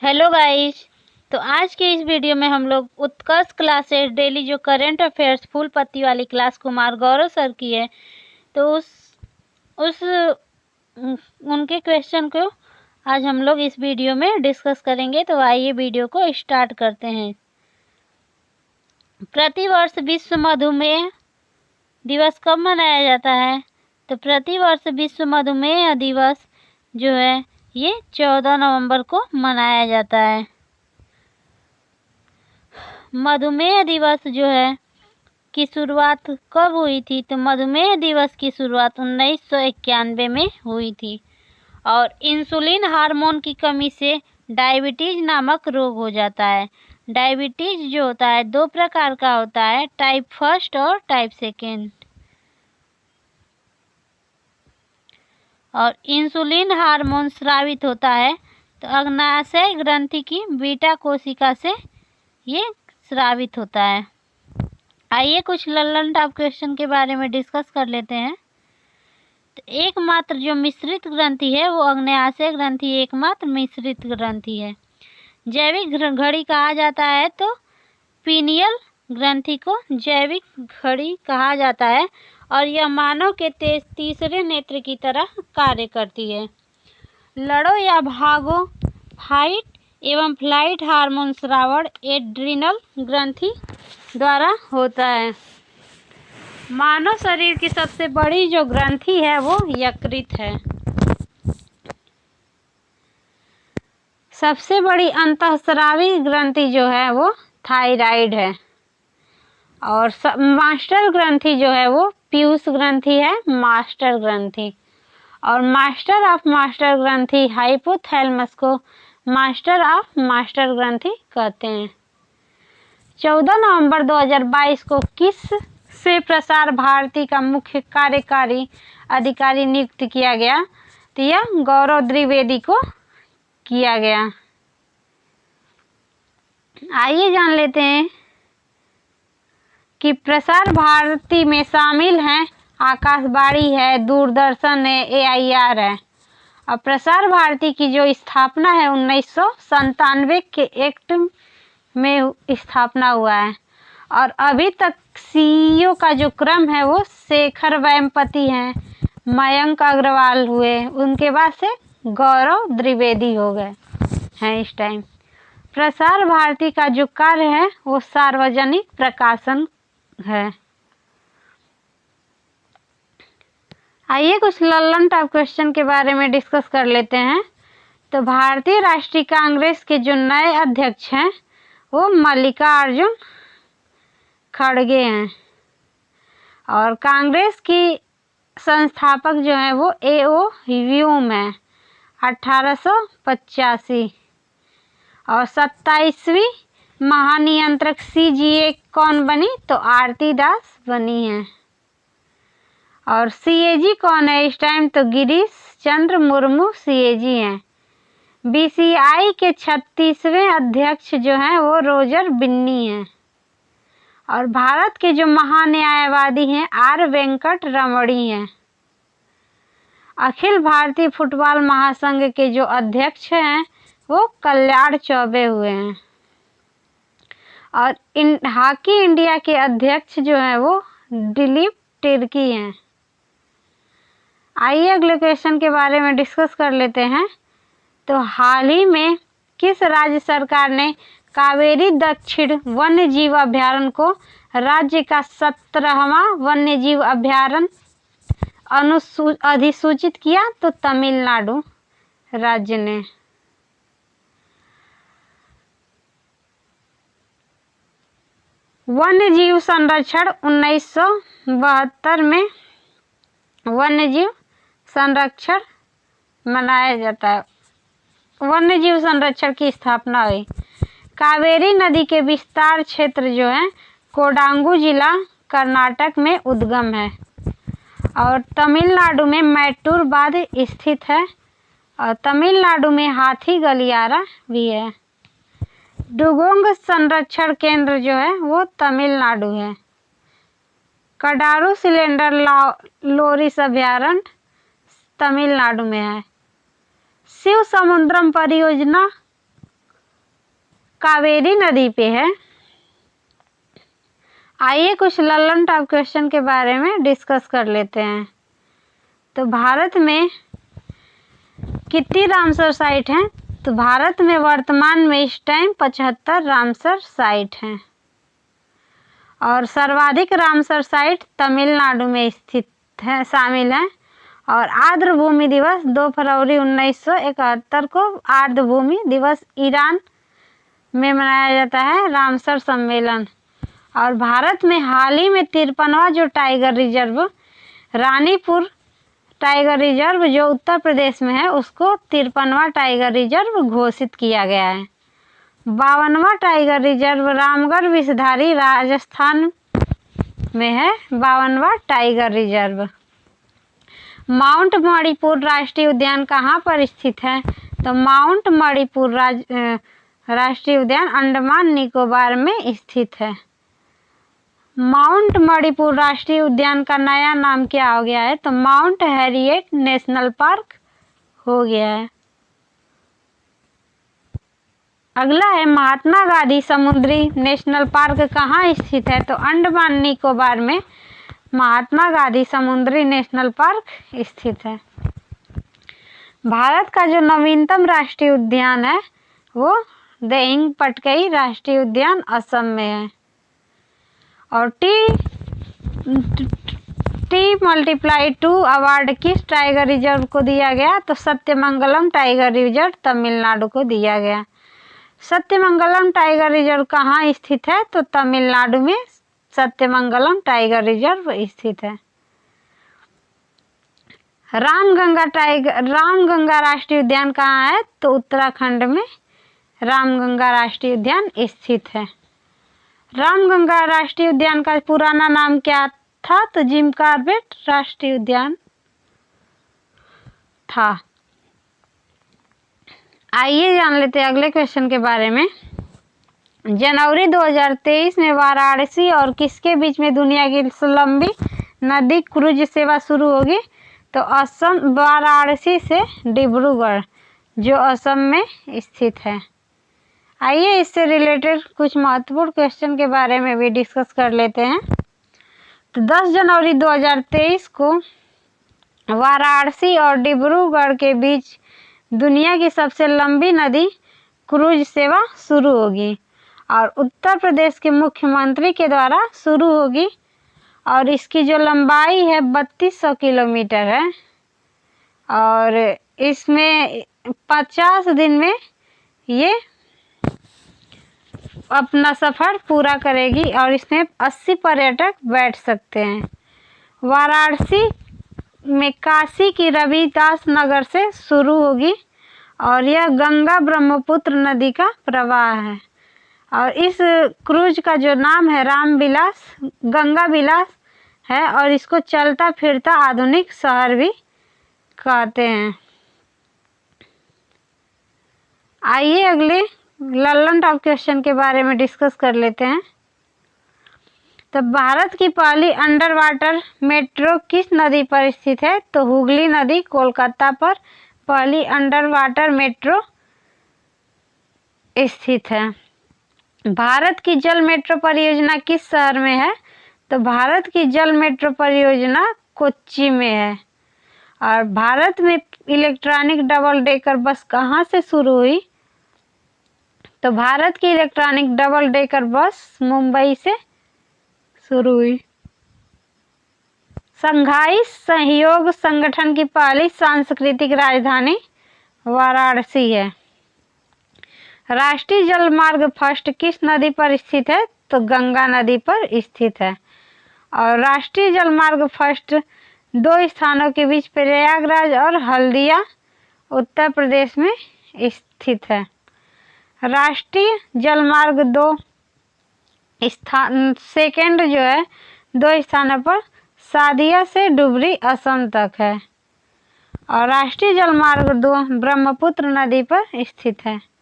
Hello guys. तो आज के इस वीडियो में हम लोग उत्कर्ष क्लासेस डेली जो करंट अफेयर्स फूल पत्ती वाली क्लास कुमार गौरव सर की है, तो उस उनके क्वेश्चन को आज हम लोग इस वीडियो में डिस्कस करेंगे। तो आइए वीडियो को स्टार्ट करते हैं। प्रतिवर्ष विश्व मधुमेह दिवस कब मनाया जाता है? तो प्रतिवर्ष विश्व मधुमेह दिवस जो है ये 14 नवंबर को मनाया जाता है। मधुमेह दिवस जो है की शुरुआत कब हुई थी? तो मधुमेह दिवस की शुरुआत 1991 में हुई थी और इंसुलिन हार्मोन की कमी से डायबिटीज नामक रोग हो जाता है। डायबिटीज जो होता है दो प्रकार का होता है, टाइप फर्स्ट और टाइप सेकेंड। और इंसुलिन हार्मोन स्रावित होता है तो अग्नाशय ग्रंथि की बीटा कोशिका से ये स्रावित होता है। आइए कुछ लल्लन टॉप क्वेश्चन के बारे में डिस्कस कर लेते हैं। तो एकमात्र जो मिश्रित ग्रंथि है वो अग्नाशय ग्रंथि एकमात्र मिश्रित ग्रंथि है। जैविक घड़ी कहा जाता है तो पीनियल ग्रंथि को जैविक घड़ी कहा जाता है और यह मानव के तीसरे नेत्र की तरह कार्य करती है। लड़ो या भागो, फाइट एवं फ्लाइट हार्मोन स्रावण एड्रिनल ग्रंथि द्वारा होता है। मानव शरीर की सबसे बड़ी जो ग्रंथि है वो यकृत है। सबसे बड़ी अंतःस्रावी ग्रंथि जो है वो थायराइड है और मास्टर ग्रंथि जो है वो पीयूष ग्रंथि है, मास्टर ग्रंथि। और मास्टर ऑफ मास्टर ग्रंथि हाइपोथैलेमस को मास्टर ऑफ मास्टर ग्रंथि कहते हैं। 14 नवंबर 2022 को किस से प्रसार भारती का मुख्य कार्यकारी अधिकारी नियुक्त किया गया? तो यह गौरव द्विवेदी को किया गया। आइए जान लेते हैं कि प्रसार भारती में शामिल हैं आकाशवाणी है, दूरदर्शन है, AIR है। और प्रसार भारती की जो स्थापना है 1997 के एक्ट में स्थापना हुआ है और अभी तक CEO का जो क्रम है वो शेखर वेम्पति हैं, मयंक अग्रवाल हुए, उनके बाद से गौरव द्विवेदी हो गए हैं इस टाइम। प्रसार भारती का जो कार्य है वो सार्वजनिक प्रकाशन है। आइए कुछ लल्लन टॉप क्वेश्चन के बारे में डिस्कस कर लेते हैं। तो भारतीय राष्ट्रीय कांग्रेस के जो नए अध्यक्ष हैं वो मल्लिकार्जुन खड़गे हैं और कांग्रेस की संस्थापक जो है वो A.O. ह्यूम है 1885। और 27वीं महानियंत्रक CGA कौन बनी? तो आरती दास बनी है। और CAG कौन है इस टाइम? तो गिरीश चंद्र मुर्मू CAG हैं। BCI के 36वें अध्यक्ष जो हैं वो रोजर बिन्नी हैं। और भारत के जो महान्यायवादी हैं R वेंकट रमणी हैं। अखिल भारतीय फुटबॉल महासंघ के जो अध्यक्ष हैं वो कल्याण चौबे हुए हैं। और हॉकी इंडिया के अध्यक्ष जो हैं वो दिलीप तिर्की हैं। आइए अगले क्वेश्चन के बारे में डिस्कस कर लेते हैं। तो हाल ही में किस राज्य सरकार ने कावेरी दक्षिण वन्य जीव अभयारण्य को राज्य का 17वां वन्य जीव अभयारण्य अधिसूचित किया? तो तमिलनाडु राज्य ने। वन्य जीव संरक्षण 1972 में वन्य जीव संरक्षण मनाया जाता है। वन्य जीव संरक्षण की स्थापना हुई। कावेरी नदी के विस्तार क्षेत्र जो है कोडांगू जिला कर्नाटक में उद्गम है और तमिलनाडु में मैटूर बांध स्थित है और तमिलनाडु में हाथी गलियारा भी है। डुगोंग संरक्षण केंद्र जो है वो तमिलनाडु है। कडारू सिलेंडर लोरिस अभयारण्य तमिलनाडु में है। शिव समुद्रम परियोजना कावेरी नदी पे है। आइए कुछ लल्लन टॉप क्वेश्चन के बारे में डिस्कस कर लेते हैं। तो भारत में कितनी रामसर साइट हैं? तो भारत में वर्तमान में इस टाइम 75 रामसर साइट हैं और सर्वाधिक रामसर साइट तमिलनाडु में स्थित है, शामिल हैं। और आर्द्र भूमि दिवस 2 फरवरी 1971 को आर्द्र भूमि दिवस ईरान में मनाया जाता है, रामसर सम्मेलन। और भारत में हाल ही में 53वां जो tiger reserve Ranipur tiger reserve जो उत्तर प्रदेश में है, उसको 53वां टाइगर रिजर्व घोषित किया गया है। 52वां टाइगर रिजर्व रामगढ़ विषधारी राजस्थान में है, 52वां टाइगर रिजर्व। माउंट मणिपुर राष्ट्रीय उद्यान कहाँ पर स्थित है? तो माउंट मणिपुर राष्ट्रीय उद्यान अंडमान निकोबार में स्थित है। माउंट मणिपुर राष्ट्रीय उद्यान का नया नाम क्या हो गया है? तो माउंट हैरियट नेशनल पार्क हो गया है। अगला है महात्मा गांधी समुद्री नेशनल पार्क कहाँ स्थित है? तो अंडमान निकोबार में महात्मा गांधी समुद्री नेशनल पार्क स्थित है। भारत का जो नवीनतम राष्ट्रीय उद्यान है वो देहिंग पटकई राष्ट्रीय उद्यान असम में है। और T+2 अवार्ड किस टाइगर रिजर्व को दिया गया? तो सत्यमंगलम टाइगर रिजर्व तमिलनाडु को दिया गया। सत्यमंगलम टाइगर रिजर्व कहाँ स्थित है? तो तमिलनाडु में सत्यमंगलम टाइगर रिजर्व स्थित है। रामगंगा राष्ट्रीय उद्यान कहाँ है? तो उत्तराखंड में रामगंगा राष्ट्रीय उद्यान स्थित है। रामगंगा राष्ट्रीय उद्यान का पुराना नाम क्या था? तो जिम कॉर्बेट राष्ट्रीय उद्यान था। आइए जान लेते हैं अगले क्वेश्चन के बारे में। जनवरी 2023 में वाराणसी और किसके बीच में दुनिया की लंबी नदी क्रूज सेवा शुरू होगी? तो असम, वाराणसी से डिब्रूगढ़ जो असम में स्थित है। आइए इससे रिलेटेड कुछ महत्वपूर्ण क्वेश्चन के बारे में भी डिस्कस कर लेते हैं। तो 10 जनवरी 2023 को वाराणसी और डिब्रूगढ़ के बीच दुनिया की सबसे लंबी नदी क्रूज सेवा शुरू होगी और उत्तर प्रदेश के मुख्यमंत्री के द्वारा शुरू होगी और इसकी जो लंबाई है 3200 किलोमीटर है और इसमें 50 दिन में ये अपना सफ़र पूरा करेगी और इसमें 80 पर्यटक बैठ सकते हैं। वाराणसी में काशी की रविदास नगर से शुरू होगी और यह गंगा ब्रह्मपुत्र नदी का प्रवाह है और इस क्रूज का जो नाम है रामविलास गंगा विलास है और इसको चलता फिरता आधुनिक शहर भी कहते हैं। आइए अगले लल्लन टॉप क्वेश्चन के बारे में डिस्कस कर लेते हैं। तो भारत की पहली अंडर वाटर मेट्रो किस नदी पर स्थित है? तो हुगली नदी कोलकाता पर पहली अंडर वाटर मेट्रो स्थित है। भारत की जल मेट्रो परियोजना किस शहर में है? तो भारत की जल मेट्रो परियोजना कोच्चि में है। और भारत में इलेक्ट्रॉनिक डबल डेकर बस कहाँ से शुरू हुई? तो भारत की electronic double decker bus Mumbai से शुरू हुई। शंघाई सहयोग संगठन की पहली सांस्कृतिक राजधानी वाराणसी है। राष्ट्रीय जलमार्ग फर्स्ट किस नदी पर स्थित है? तो गंगा नदी पर स्थित है। और राष्ट्रीय जलमार्ग फर्स्ट 2 स्थानों के बीच प्रयागराज और हल्दिया उत्तर प्रदेश में स्थित है। राष्ट्रीय जलमार्ग 2 सेकेंड जो है 2 स्थानों पर सादिया से डुबरी असम तक है और राष्ट्रीय जलमार्ग 2 ब्रह्मपुत्र नदी पर स्थित है।